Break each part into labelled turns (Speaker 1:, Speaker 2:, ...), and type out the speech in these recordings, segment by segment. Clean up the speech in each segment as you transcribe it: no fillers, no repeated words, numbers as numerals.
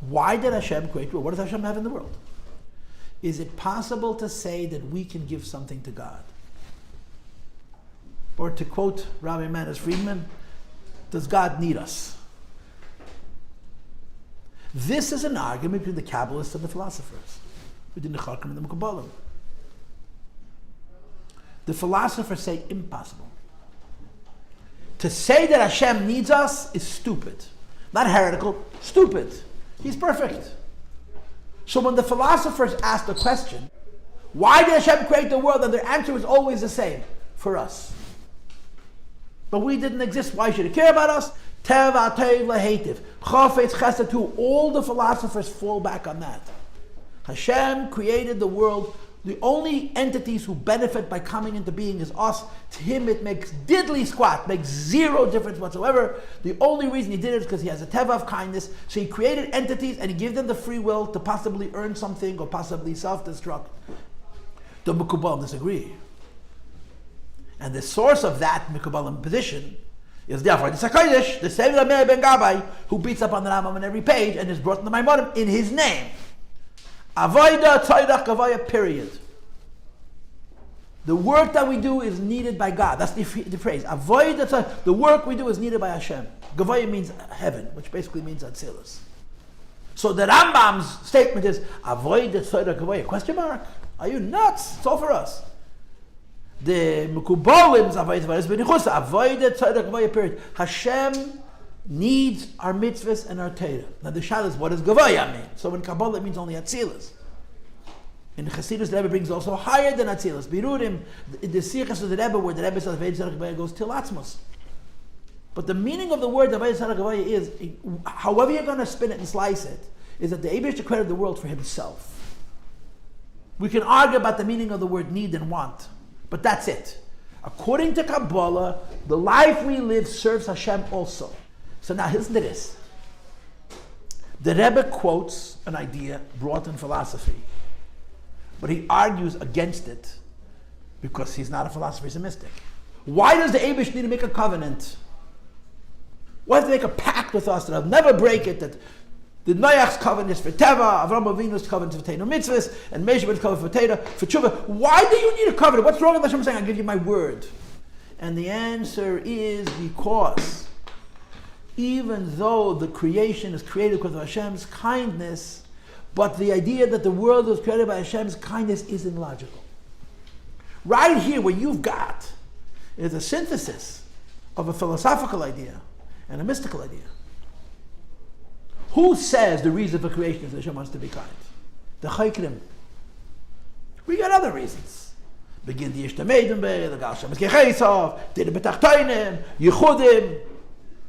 Speaker 1: Why did Hashem create the world? What does Hashem have in the world? Is it possible to say that we can give something to God? Or to quote Rabbi Friedman, does God need us? This is an argument between the Kabbalists and the philosophers, between the Chachamim and the Mekubalim. The philosophers say impossible. To say that Hashem needs us is stupid. Not heretical, stupid. He's perfect. So when the philosophers ask the question, why did Hashem create the world? And their answer is always the same, for us. But we didn't exist, why should he care about us? Tev ateiv lehetiv. Chafetz chesed hu. All the philosophers fall back on that. Hashem created the world. The only entities who benefit by coming into being is us. To him it makes diddly squat, makes zero difference whatsoever. The only reason he did it is because he has a teva of kindness. So he created entities and he gave them the free will to possibly earn something or possibly self-destruct. The Mekubalim disagree. And the source of that Mekubalim position is therefore the Sakaidish, the same Rabbi Ben Gabai, who beats up on the Rambam on every page and is brought in the Maimonim in his name. Avoida tzedach gavaya, period. The work that we do is needed by God. That's the phrase. Avoida tzedach. The work we do is needed by Hashem. Gavaya means heaven, which basically means Atzilus. So the Rambam's statement is avoida tzedach gavaya. Question mark. Are you nuts? It's all for us. The Mekubalim's avoida tzedach gavaya, period. Hashem needs our mitzvahs and our Torah. Now the shal is, what does Gavaya mean? So in Kabbalah it means only Atzilus. In Chassidus the Rebbe brings also higher than Atzilus. Birurim, the Sichas of the Rebbe, where the Rebbe says Avodah Tzedach Gavaya goes till Atzmos. But the meaning of the word Avodah Tzedach Gavaya is, however you're going to spin it and slice it, is that the Eibush created the world for himself. We can argue about the meaning of the word need and want, but that's it. According to Kabbalah, the life we live serves Hashem also. So now listen to this. The Rebbe quotes an idea brought in philosophy, but he argues against it because he's not a philosopher, he's a mystic. Why does the Eibush need to make a covenant? Why does he make a pact with us that I'll never break it, that the Noach's covenant is for Teva, Avram Avinu's covenant is for Teinu Mitzvahs, and Meshach's covenant for Teda, for Tshuva? Why do you need a covenant? What's wrong with Hashem saying, I'll give you my word? And the answer is because even though the creation is created because of Hashem's kindness, but the idea that the world was created by Hashem's kindness isn't logical. Right here, what you've got is a synthesis of a philosophical idea and a mystical idea. Who says the reason for creation is that Hashem wants to be kind? The Chaykim. We got other reasons. Begin the Yishtamedim Be, the Gal Shemes Kechesov, Dede Betachtoinim, Yichudim,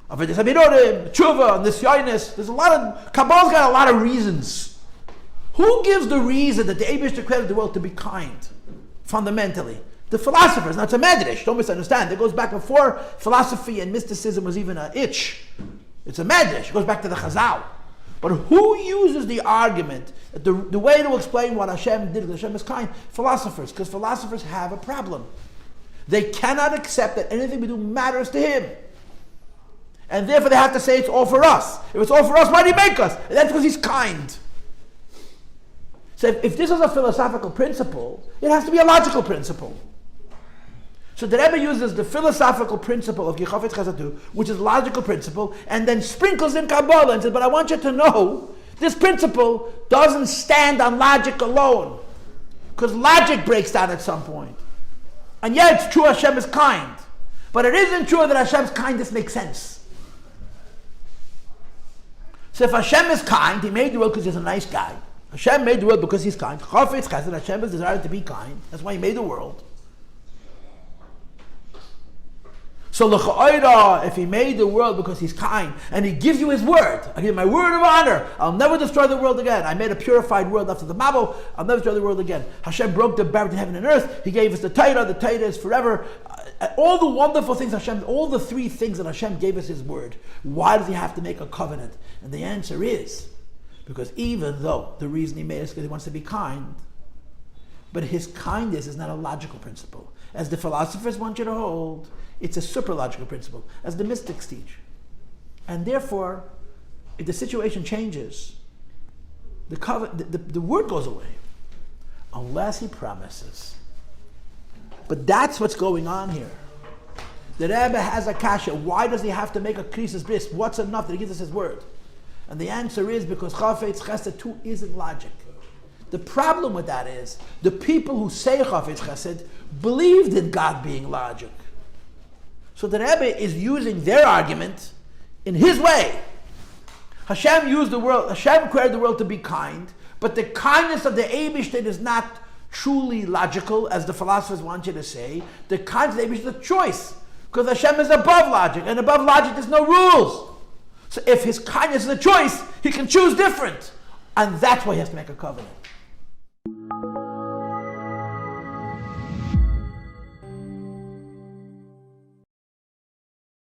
Speaker 1: Avodas Habirorim, Tshuva, Nisyonis. There's a lot of, Kabbalah's got a lot of reasons. Who gives the reason that the Eibush declared the world to be kind? Fundamentally. The philosophers. Now it's a medrash, don't misunderstand. It goes back before philosophy and mysticism was even an itch. It's a medrash, it goes back to the Chazal. But who uses the argument that the way to explain what Hashem did, that Hashem is kind? Philosophers, because philosophers have a problem. They cannot accept that anything we do matters to Him. And therefore they have to say it's all for us. If it's all for us, why did He make us? And that's because He's kind. So if this is a philosophical principle, it has to be a logical principle. So the Rebbe uses the philosophical principle of Chafetz Chesed Hu, which is a logical principle, and then sprinkles in Kabbalah and says, but I want you to know, this principle doesn't stand on logic alone. Because logic breaks down at some point. And yeah, it's true Hashem is kind. But it isn't true that Hashem's kindness makes sense. So if Hashem is kind, He made the world because He's a nice guy. Hashem made the world because He's kind. Chafetz Chesed, Hashem is desired to be kind. That's why He made the world. So l'cha'ira, if He made the world because He's kind, and He gives you His word, I give you my word of honor, I'll never destroy the world again. I made a purified world after the Mabul, I'll never destroy the world again. Hashem broke the barrier between heaven and earth. He gave us the Torah is forever. All the wonderful things Hashem, all the three things that Hashem gave us His word. Why does He have to make a covenant? And the answer is, because even though the reason He made us is because He wants to be kind, but His kindness is not a logical principle. As the philosophers want you to hold, it's a superlogical principle, as the mystics teach. And therefore, if the situation changes, the word goes away. Unless he promises. But that's what's going on here. The Rebbe has a kasha. Why does he have to make a krisis bris? What's enough that he gives us his word? And the answer is because chafetz chesed 2 isn't logic. The problem with that is the people who say chafetz chesed believed in God being logic. So the Rebbe is using their argument in his way. Hashem created the world to be kind, but the kindness of the Eibishter is not truly logical, as the philosophers want you to say. The kindness of the Eibishter is a choice, because Hashem is above logic, and above logic there's no rules. So if his kindness is a choice, he can choose different. And that's why he has to make a covenant.